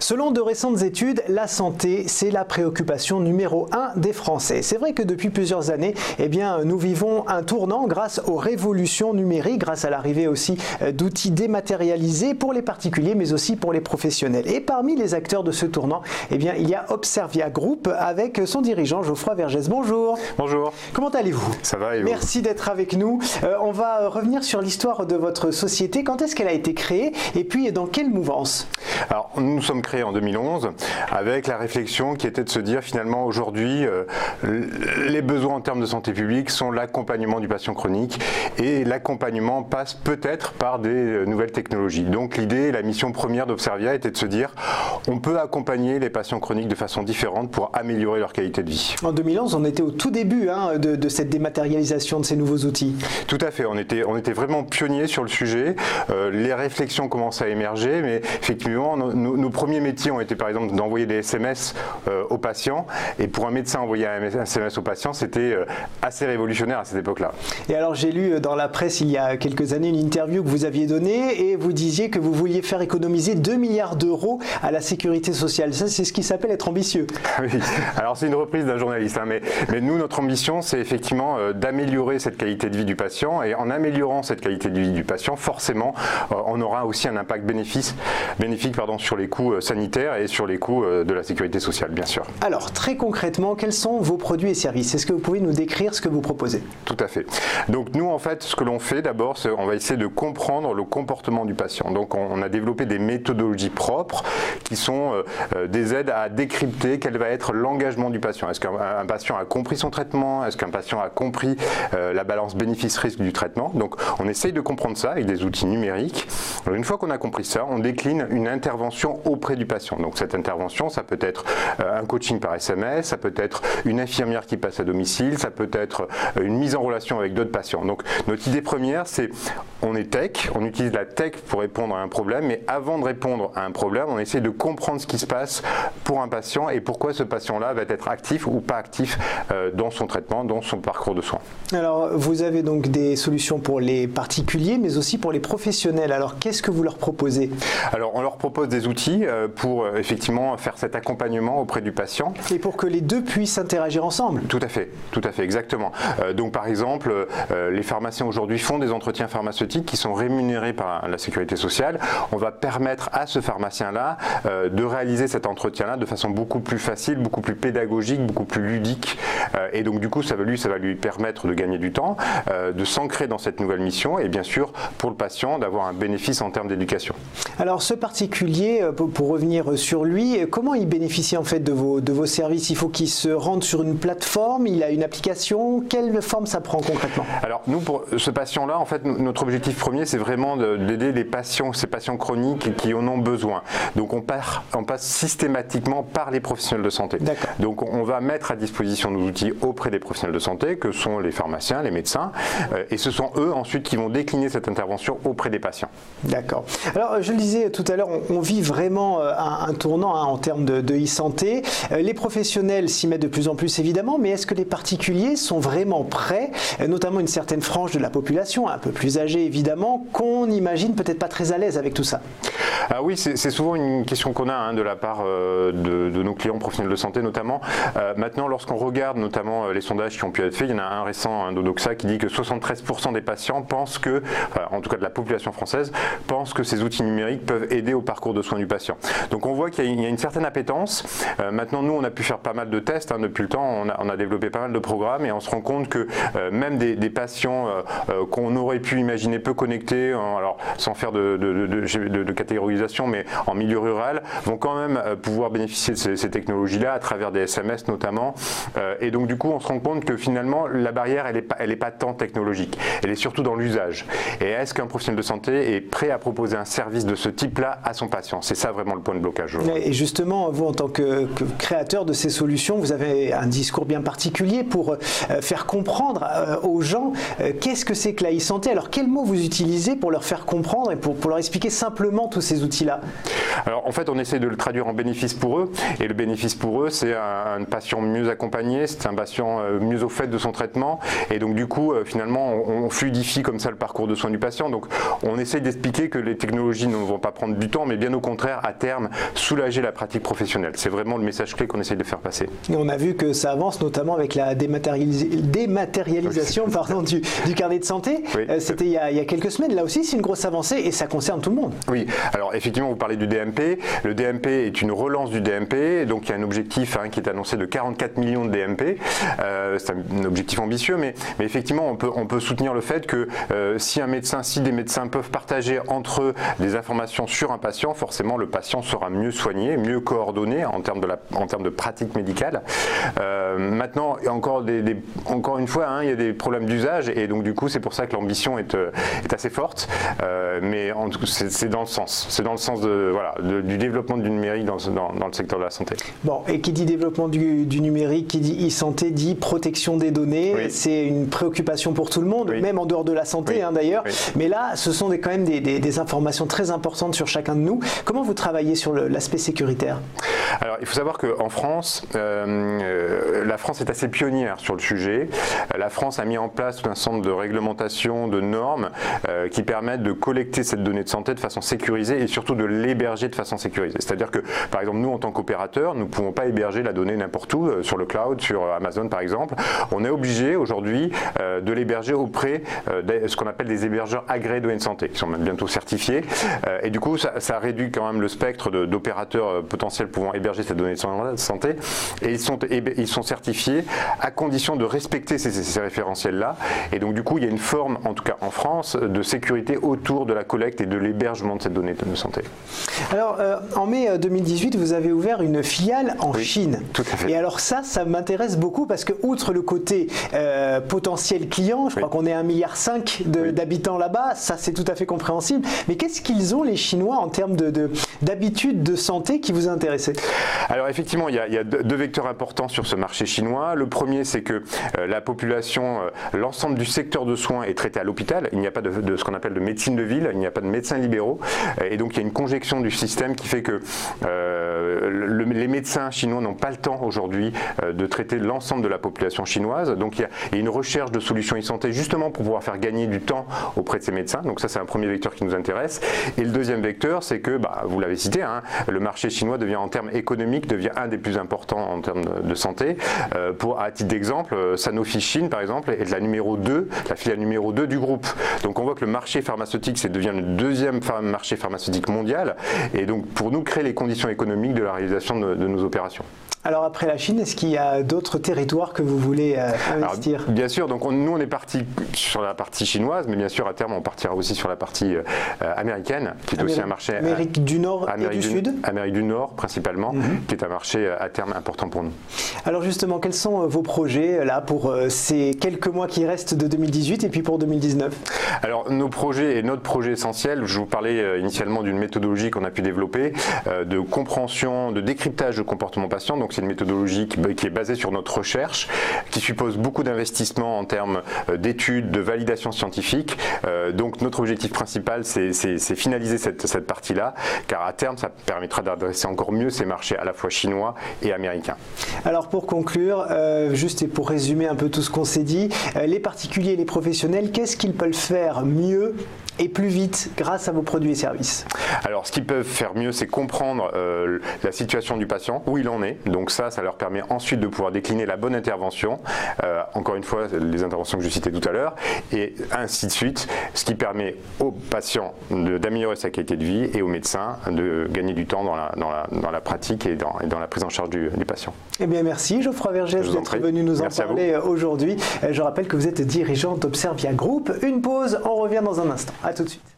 Selon de récentes études, la santé, c'est la préoccupation numéro 1 des Français. C'est vrai que depuis plusieurs années, nous vivons un tournant grâce aux révolutions numériques, grâce à l'arrivée aussi d'outils dématérialisés pour les particuliers, mais aussi pour les professionnels. Et parmi les acteurs de ce tournant, il y a Observia Group avec son dirigeant Geoffroy Vergès. Bonjour. Bonjour. Comment allez-vous? Ça va et vous? Merci d'être avec nous. On va revenir sur l'histoire de votre société. Quand est-ce qu'elle a été créée et puis dans quelle mouvance? Alors, nous nous sommes créés en 2011 avec la réflexion qui était de se dire finalement aujourd'hui les besoins en termes de santé publique sont l'accompagnement du patient chronique et l'accompagnement passe peut-être par des nouvelles technologies. Donc l'idée, la mission première d'Observia était de se dire on peut accompagner les patients chroniques de façon différente pour améliorer leur qualité de vie. En 2011, on était au tout début de cette dématérialisation de ces nouveaux outils. Tout à fait, on était vraiment pionniers sur le sujet. Les réflexions commencent à émerger, mais effectivement, nos premiers métiers ont été par exemple d'envoyer des SMS aux patients. Et pour un médecin envoyer un SMS aux patients, c'était assez révolutionnaire à cette époque-là. Et alors j'ai lu dans la presse il y a quelques années une interview que vous aviez donnée et vous disiez que vous vouliez faire économiser 2 milliards d'euros à la sécurité sociale. Ça, c'est ce qui s'appelle être ambitieux. Oui, alors c'est une reprise d'un journaliste, mais nous, notre ambition, c'est effectivement d'améliorer cette qualité de vie du patient. Et en améliorant cette qualité de vie du patient, forcément, on aura aussi un impact bénéfique sur les coûts sanitaires et sur les coûts de la sécurité sociale, bien sûr. Alors, très concrètement, quels sont vos produits et services? Est-ce que vous pouvez nous décrire ce que vous proposez? Tout à fait. Donc nous, en fait, ce que l'on fait d'abord, c'est on va essayer de comprendre le comportement du patient. Donc on a développé des méthodologies propres qui sont des aides à décrypter quel va être l'engagement du patient. Est-ce qu'un patient a compris son traitement? Est-ce qu'un patient a compris la balance bénéfice-risque du traitement? Donc on essaye de comprendre ça avec des outils numériques. Alors, une fois qu'on a compris ça, on décline une intervention auprès du patient. Donc cette intervention, ça peut être un coaching par SMS, ça peut être une infirmière qui passe à domicile, ça peut être une mise en relation avec d'autres patients. Donc notre idée première, c'est on est tech, on utilise la tech pour répondre à un problème, mais avant de répondre à un problème, on essaie de comprendre ce qui se passe pour un patient et pourquoi ce patient-là va être actif ou pas actif dans son traitement, dans son parcours de soins. Alors vous avez donc des solutions pour les particuliers, mais aussi pour les professionnels. Alors qu'est-ce que vous leur proposez? Alors on leur propose des outils pour effectivement faire cet accompagnement auprès du patient. Et pour que les deux puissent interagir ensemble. Tout à fait, exactement. Donc par exemple, les pharmaciens aujourd'hui font des entretiens pharmaceutiques qui sont rémunérés par la sécurité sociale. On va permettre à ce pharmacien-là de réaliser cet entretien-là de façon beaucoup plus facile, beaucoup plus pédagogique, beaucoup plus ludique. Et donc du coup, ça va lui permettre de gagner du temps, de s'ancrer dans cette nouvelle mission et bien sûr, pour le patient, d'avoir un bénéfice en termes d'éducation. Alors ce particulier, pour revenir sur lui, comment il bénéficie en fait de vos services? Il faut qu'il se rende sur une plateforme, il a une application, quelle forme ça prend concrètement? Alors nous, pour ce patient-là, en fait, notre objectif premier, c'est vraiment d'aider les patients, ces patients chroniques qui en ont besoin. Donc on passe systématiquement par les professionnels de santé. Donc on va mettre à disposition nos outils auprès des professionnels de santé, que sont les pharmaciens, les médecins, et ce sont eux ensuite qui vont décliner cette intervention auprès des patients. D'accord. Alors je le disais tout à l'heure, on vit vraiment un tournant en termes de e-santé. Les professionnels s'y mettent de plus en plus évidemment, mais est-ce que les particuliers sont vraiment prêts, notamment une certaine frange de la population, un peu plus âgée évidemment, qu'on imagine peut-être pas très à l'aise avec tout ça? Ah oui, c'est souvent une question qu'on a de la part de nos clients professionnels de santé notamment. Maintenant, lorsqu'on regarde notamment les sondages qui ont pu être faits, il y en a un récent d'Odoxa qui dit que 73% des patients pensent que, en tout cas de la population française, pensent que ces outils numériques peuvent aider au parcours de soins du patient. Donc on voit qu'il y a une certaine appétence. Maintenant, nous, on a pu faire pas mal de tests depuis le temps, on a développé pas mal de programmes et on se rend compte que même des patients qu'on aurait pu imaginer peu connectés, alors sans faire de catégorisation, mais en milieu rural, vont quand même pouvoir bénéficier de ces technologies-là à travers des SMS notamment. Et donc du coup, on se rend compte que finalement, la barrière, elle est pas tant technologique, elle est surtout dans l'usage. Et est-ce qu'un professionnel de santé est prêt à proposer un service de ce type-là à son patient? C'est ça vraiment le point de blocage. Et justement, vous, en tant que créateur de ces solutions, vous avez un discours bien particulier pour faire comprendre aux gens qu'est-ce que c'est que la e-santé. Alors, quel mot vous utilisez pour leur faire comprendre et pour leur expliquer simplement tous ces outils-là? Alors en fait, on essaie de le traduire en bénéfice pour eux, et le bénéfice pour eux, c'est un patient mieux accompagné, c'est un patient mieux au fait de son traitement, et donc du coup, finalement, on fluidifie comme ça le parcours de soins du patient. Donc on essaie d'expliquer que les technologies ne vont pas prendre du temps, mais bien au contraire, à terme, soulager la pratique professionnelle. C'est vraiment le message clé qu'on essaie de faire passer. Et on a vu que ça avance notamment avec la dématérialisation du carnet de santé. Oui. C'était il y a quelques semaines. Là aussi, c'est une grosse avancée et ça concerne tout le monde. Oui, alors effectivement, vous parlez du DMP. Le DMP est une relance du DMP. Donc il y a un objectif qui est annoncé de 44 millions de DMP. C'est un objectif ambitieux, mais effectivement, on peut soutenir le fait que si des médecins peuvent partager entre eux des informations sur un patient, forcément le patient sera mieux soigné, mieux coordonné en termes de pratique médicale. Maintenant, encore une fois, il y a des problèmes d'usage, et donc du coup c'est pour ça que l'ambition est assez forte, mais en tout cas c'est dans le sens du développement du numérique dans le secteur de la santé. Bon, et qui dit développement du numérique, qui dit e-santé, dit protection des données. Oui. C'est une préoccupation pour tout le monde, oui. Même en dehors de la santé, oui. D'ailleurs. Oui. Mais là, ce sont quand même des informations très importantes sur chacun de nous. Comment vous travaillez sur l'aspect sécuritaire? Alors, il faut savoir qu'en France, la France est assez pionnière sur le sujet. La France a mis en place tout un ensemble de réglementations, de normes qui permettent de collecter cette donnée de santé de façon sécurisée et surtout de l'héberger de façon sécurisée. C'est-à-dire que, par exemple, nous, en tant qu'opérateurs, nous ne pouvons pas héberger la donnée n'importe où, sur le cloud, sur Amazon par exemple. On est obligé aujourd'hui de l'héberger auprès de ce qu'on appelle des hébergeurs agréés de données de santé, qui sont même bientôt certifiés. Et du coup, ça réduit quand même le spectre d'opérateurs potentiels pouvant héberger cette donnée de santé. Et ils sont certifiés à condition de respecter ces référentiels-là. Et donc, du coup, il y a une forme, en tout cas en France, de sécurité autour de la collecte et de l'hébergement de cette donnée de santé. Alors, en mai 2018, vous avez ouvert une filiale en Chine. Tout à fait. Et alors ça m'intéresse beaucoup parce que, outre le côté potentiel client, je crois qu'on est 1,5 milliard d'habitants là-bas, ça c'est tout à fait compréhensible. Mais qu'est-ce qu'ils ont les Chinois en termes d'habitudes de santé qui vous a intéressé? Alors effectivement, il y a deux vecteurs importants sur ce marché chinois. Le premier, c'est que la population, l'ensemble du secteur de soins est traité à l'hôpital. Il n'y a pas de ce qu'on appelle de médecine de ville, il n'y a pas de médecins libéraux. Et donc il y a une conjonction du système qui fait que les médecins chinois n'ont pas le temps aujourd'hui de traiter l'ensemble de la population chinoise. Donc il y a une recherche de solutions e-santé justement pour pouvoir faire gagner du temps auprès de ces médecins. Donc ça, c'est un premier vecteur qui nous intéresse. Et le deuxième vecteur, c'est que, vous l'avez cité, le marché chinois devient en termes économiques, devient un des plus importants en termes de santé. À titre d'exemple, Sanofi Chine, par exemple, est la filiale numéro 2 du groupe. Donc on voit que le marché pharmaceutique, devient le deuxième marché pharmaceutique mondial. Et donc pour nous, créer les conditions économiques de la réalisation de nos opérations. Alors après la Chine, est-ce qu'il y a d'autres territoires que vous voulez investir? Alors, bien sûr, donc nous on est parti sur la partie chinoise, mais bien sûr à terme on partira aussi sur la partie américaine, qui est aussi un marché... Amérique du Nord et du Sud? Amérique du Nord principalement, qui est un marché à terme important pour nous. Alors justement, quels sont vos projets là pour ces quelques mois qui restent de 2018 et puis pour 2019? Alors nos projets et notre projet essentiel, je vous parlais initialement d'une méthodologie qu'on a pu développer, de compréhension, de décryptage de comportement patient. Donc c'est une méthodologie qui est basée sur notre recherche, qui suppose beaucoup d'investissements en termes d'études, de validation scientifique. Donc notre objectif principal, c'est finaliser cette partie-là, car à terme, ça permettra d'adresser encore mieux ces marchés à la fois chinois et américains. Alors pour conclure, juste et pour résumer un peu tout ce qu'on s'est dit, les particuliers et les professionnels, qu'est-ce qu'ils peuvent faire mieux et plus vite grâce à vos produits et services? Alors ce qu'ils peuvent faire mieux, c'est comprendre la situation du patient, où il en est. Donc ça leur permet ensuite de pouvoir décliner la bonne intervention. Encore une fois, les interventions que je citais tout à l'heure, et ainsi de suite, ce qui permet aux patients d'améliorer sa qualité de vie et aux médecins de gagner du temps dans la pratique et dans la prise en charge du patient. Eh bien merci Geoffroy Vergès d'être venu nous en parler aujourd'hui. Je rappelle que vous êtes dirigeant d'Observia Group. Une pause, on revient dans un instant. A tout de suite.